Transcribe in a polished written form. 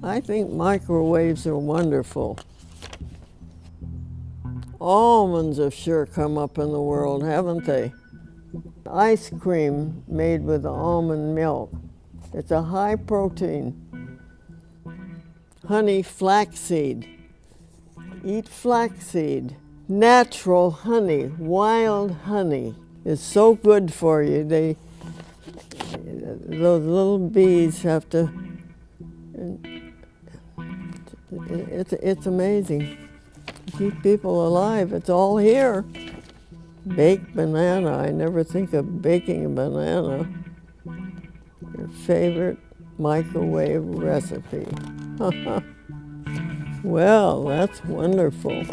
I think microwaves are wonderful. Almonds have sure come up in the world, haven't they? Ice cream made with almond milk. It's a high protein. Honey flaxseed. Eat flaxseed. Natural honey, wild honey is so good for you. Those little bees have to, it's amazing. Keep people alive, it's all here. Baked banana, I never think of baking a banana. Your favorite microwave recipe. Well, that's wonderful.